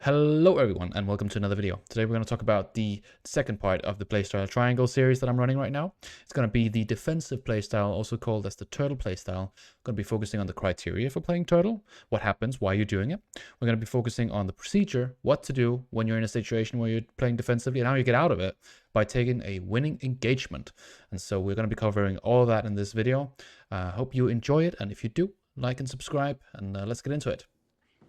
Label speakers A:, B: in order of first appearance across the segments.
A: Hello everyone and welcome to another video. Today we're going to talk about the second part of the Playstyle Triangle series that I'm running right now. It's going to be the defensive playstyle, also called as the turtle playstyle. I'm going to be focusing on the criteria for playing turtle, what happens, why you're doing it. We're going to be focusing on the procedure, what to do when you're in a situation where you're playing defensively and how you get out of it by taking a winning engagement. And so we're going to be covering all of that in this video. Hope you enjoy it, and if you do, like and subscribe, and let's get into it.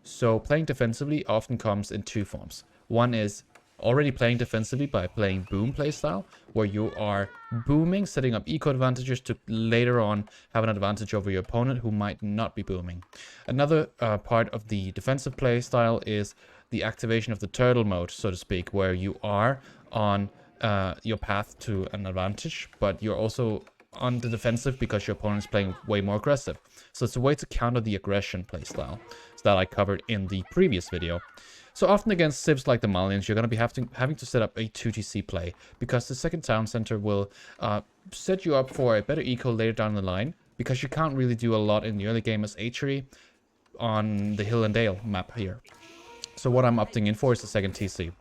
A: So playing defensively often comes in two forms. One is already playing defensively by playing boom playstyle, where you are booming, setting up eco advantages to later on have an advantage over your opponent who might not be booming. Another part of the defensive playstyle is the activation of the turtle mode, so to speak, where you are on your path to an advantage, but you're also on the defensive because your opponent is playing way more aggressive. So it's a way to counter the aggression playstyle that I covered in the previous video. So often against civs like the Malians, you're going to be having to set up a 2TC play because the second town center will set you up for a better eco later down the line, because you can't really do a lot in the early game as Atri on the Hill and Dale map here. So what I'm opting in for is the second TC.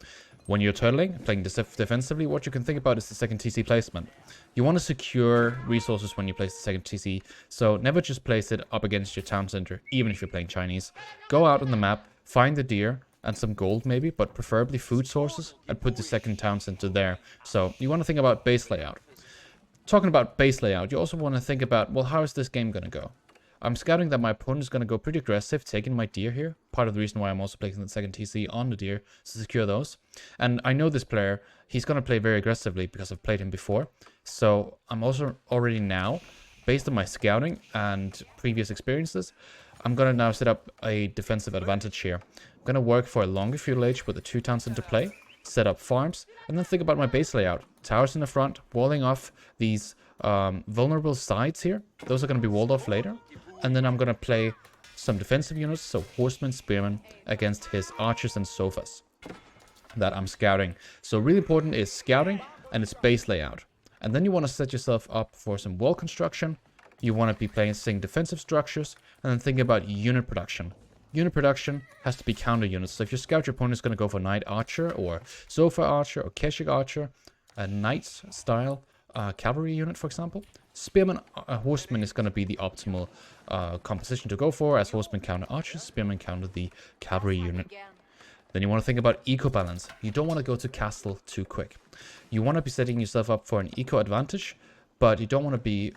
A: When you're turtling, playing defensively, what you can think about is the second TC placement. You want to secure resources when you place the second TC, so never just place it up against your town center, even if you're playing Chinese. Go out on the map, find the deer, and some gold maybe, but preferably food sources, and put the second town center there. So you want to think about base layout. Talking about base layout, you also want to think about, well, how is this game going to go? I'm scouting that my opponent is going to go pretty aggressive, taking my deer here. Part of the reason why I'm also placing the second TC on the deer is to secure those. And I know this player, he's going to play very aggressively because I've played him before. So I'm also already now, based on my scouting and previous experiences, I'm going to now set up a defensive advantage here. I'm going to work for a longer feudal age with the two towns into play, set up farms, and then think about my base layout. Towers in the front, walling off these vulnerable sides here. Those are going to be walled off later. And then I'm going to play some defensive units, so horsemen, spearmen, against his archers and sofas that I'm scouting. So really important is scouting and its base layout. And then you want to set yourself up for some wall construction. You want to be placing defensive structures, and then think about unit production. Unit production has to be counter units. So if you scout, your opponent is going to go for knight archer or sofa archer or keshik archer, a knight style cavalry unit, for example. Spearman, horseman is going to be the optimal composition to go for, as horsemen counter archers, spearmen counter the cavalry unit. Then you want to think about eco balance. You don't want to go to castle too quick. You want to be setting yourself up for an eco advantage, but you don't want to be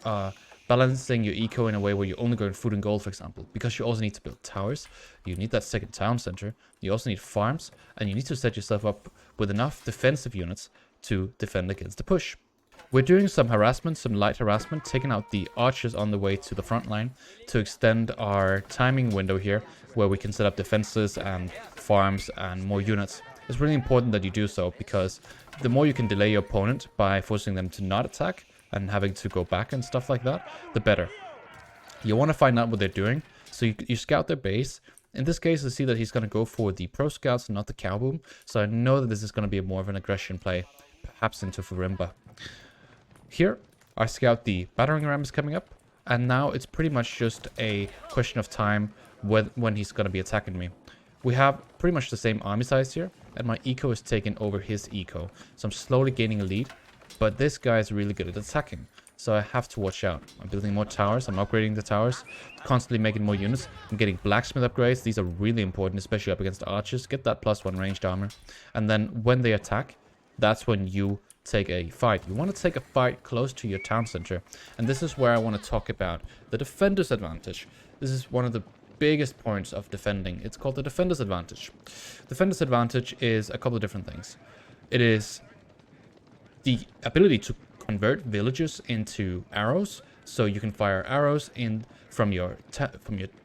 A: balancing your eco in a way where you're only going food and gold, for example, because you also need to build towers. You need that second town center. You also need farms, and you need to set yourself up with enough defensive units to defend against the push. We're doing some harassment, some light harassment, taking out the archers on the way to the front line to extend our timing window here, where we can set up defenses and farms and more units. It's really important that you do so, because the more you can delay your opponent by forcing them to not attack and having to go back and stuff like that, the better. You want to find out what they're doing, so you scout their base. In this case, I see that he's going to go for the pro scouts and not the cow boom, so I know that this is going to be more of an aggression play, perhaps into Furimba. Here, I scout the battering ram is coming up, and now it's pretty much just a question of time when he's going to be attacking me. We have pretty much the same army size here, and my eco is taking over his eco, so I'm slowly gaining a lead, but this guy is really good at attacking, so I have to watch out. I'm building more towers, I'm upgrading the towers, constantly making more units. I'm getting blacksmith upgrades. These are really important, especially up against archers. Get that +1 ranged armor, and then when they attack, that's when you take a fight. You want to take a fight close to your town center, and this is where I want to talk about the defender's advantage. This is one of the biggest points of defending. It's called the defender's advantage. Defender's advantage is a couple of different things. It is the ability to convert villages into arrows, so you can fire arrows in from your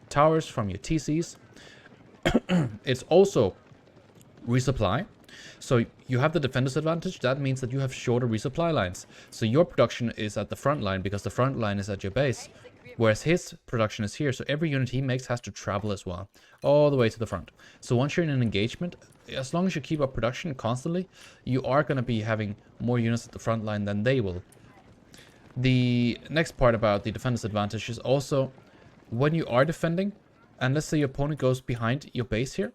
A: towers, from your TCs. It's also resupply. So you have the defender's advantage. That means that you have shorter resupply lines. So your production is at the front line because the front line is at your base, whereas his production is here. So every unit he makes has to travel as well, all the way to the front. So once you're in an engagement, as long as you keep up production constantly, you are going to be having more units at the front line than they will. The next part about the defender's advantage is also when you are defending, and let's say your opponent goes behind your base here,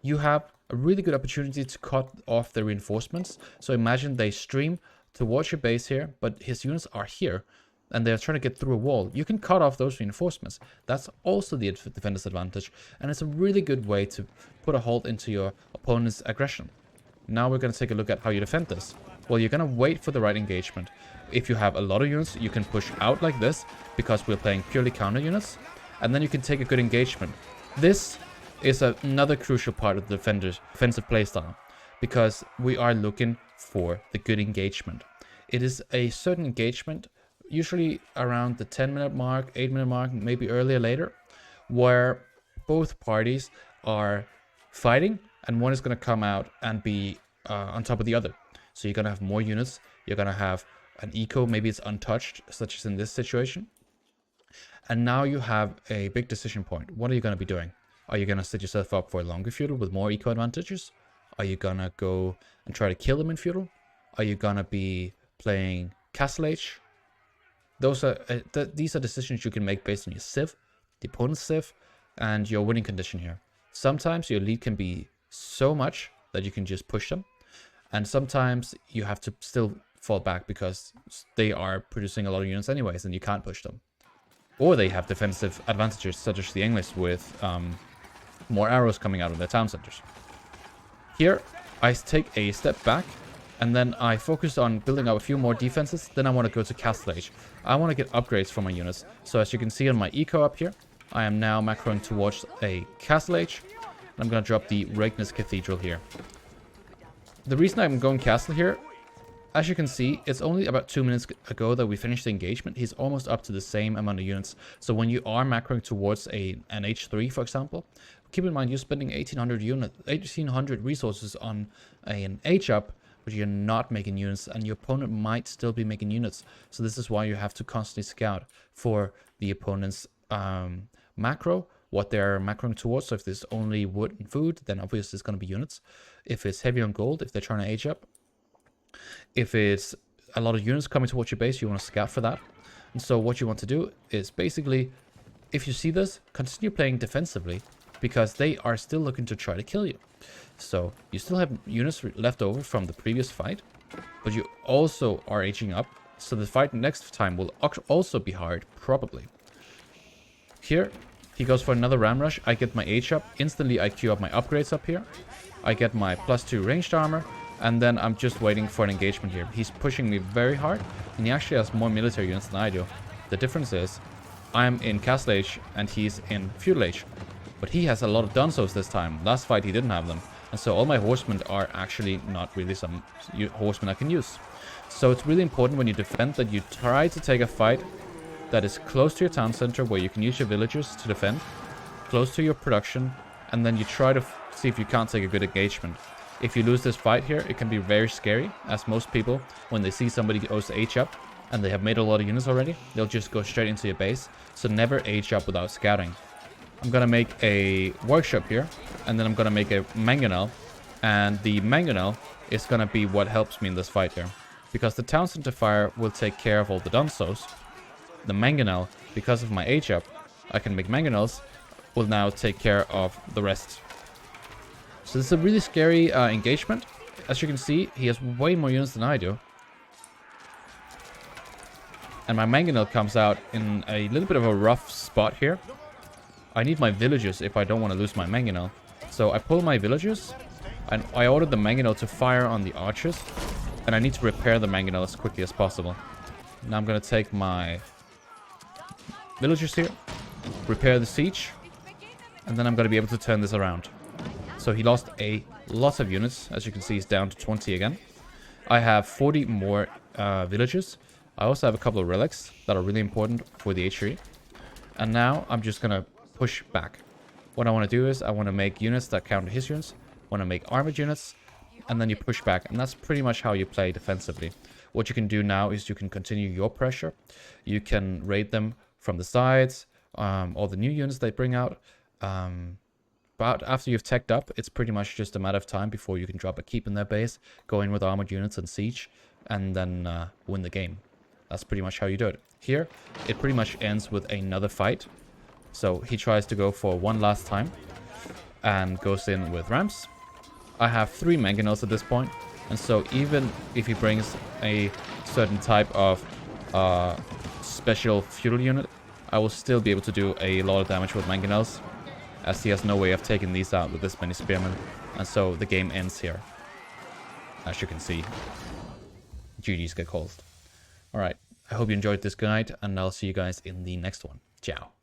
A: you have a really good opportunity to cut off the reinforcements. So imagine they stream towards your base here, but his units are here, and they're trying to get through a wall. You can cut off those reinforcements. That's also the defender's advantage, and it's a really good way to put a halt into your opponent's aggression. Now we're going to take a look at how you defend this. Well, you're going to wait for the right engagement. If you have a lot of units, you can push out like this, because we're playing purely counter units, and then you can take a good engagement. This is another crucial part of the defensive playstyle, because we are looking for the good engagement. It is a certain engagement, usually around the 10-minute mark, 8-minute mark, maybe earlier later, where both parties are fighting and one is going to come out and be on top of the other. So you're going to have more units, you're going to have an eco, maybe it's untouched, such as in this situation. And now you have a big decision point. What are you going to be doing? Are you going to set yourself up for a longer feudal with more eco advantages? Are you going to go and try to kill them in feudal? Are you going to be playing Castle Age? These are decisions you can make based on your civ, the opponent's civ, and your winning condition here. Sometimes your lead can be so much that you can just push them, and sometimes you have to still fall back because they are producing a lot of units anyways and you can't push them. Or they have defensive advantages, such as the English with more arrows coming out of their town centers. Here, I take a step back, and then I focus on building up a few more defenses. Then I want to go to Castle Age. I want to get upgrades for my units. So as you can see on my eco up here, I am now macroing towards a Castle Age. And I'm going to drop the Regnus Cathedral here. The reason I'm going Castle here, as you can see, it's only about 2 minutes ago that we finished the engagement. He's almost up to the same amount of units. So when you are macroing towards an H3, for example, keep in mind you're spending 1800 resources on an H-up, but you're not making units, and your opponent might still be making units. So this is why you have to constantly scout for the opponent's macro, what they're macroing towards. So if there's only wood and food, then obviously it's going to be units. If it's heavy on gold, if they're trying to age up, if it's a lot of units coming towards your base, you want to scout for that. And so what you want to do is basically, if you see this, continue playing defensively, because they are still looking to try to kill you. So you still have units left over from the previous fight, but you also are aging up. So the fight next time will also be hard, probably. Here, he goes for another ram rush. I get my H up. Instantly, I queue up my upgrades up here. I get my +2 ranged armor. And then I'm just waiting for an engagement here. He's pushing me very hard, and he actually has more military units than I do. The difference is, I'm in Castle Age, and he's in Feudal Age. But he has a lot of Dunsos this time. Last fight, he didn't have them. And so all my horsemen are actually not really some horsemen I can use. So it's really important when you defend that you try to take a fight that is close to your town center, where you can use your villagers to defend, close to your production, and then you try to see if you can't take a good engagement. If you lose this fight here, it can be very scary, as most people, when they see somebody goes to H up, and they have made a lot of units already, they'll just go straight into your base. So never H up without scouting. I'm going to make a workshop here, and then I'm going to make a mangonel, and the mangonel is going to be what helps me in this fight here. Because the town center fire will take care of all the Dunsos. The mangonel, because of my H up, I can make mangonels, will now take care of the rest. So this is a really scary engagement. As you can see, he has way more units than I do. And my mangonel comes out in a little bit of a rough spot here. I need my villagers if I don't want to lose my mangonel. So I pull my villagers, and I ordered the mangonel to fire on the archers. And I need to repair the mangonel as quickly as possible. Now I'm going to take my villagers here, repair the siege, and then I'm going to be able to turn this around. So he lost a lot of units. As you can see, he's down to 20 again. I have 40 more villagers. I also have a couple of relics that are really important for the H3. And now I'm just going to push back. What I want to do is I want to make units that counter his units. I want to make armored units. And then you push back. And that's pretty much how you play defensively. What you can do now is you can continue your pressure. You can raid them from the sides. All the new units they bring out. But after you've teched up, it's pretty much just a matter of time before you can drop a keep in their base, go in with armored units and siege, and then win the game. That's pretty much how you do it. Here, it pretty much ends with another fight. So he tries to go for one last time and goes in with ramps. I have 3 mangonels at this point, and so even if he brings a certain type of special feudal unit, I will still be able to do a lot of damage with mangonels, as he has no way of taking these out with this many spearmen, and so the game ends here. As you can see, GG's get called. Alright, I hope you enjoyed this guide, and I'll see you guys in the next one. Ciao.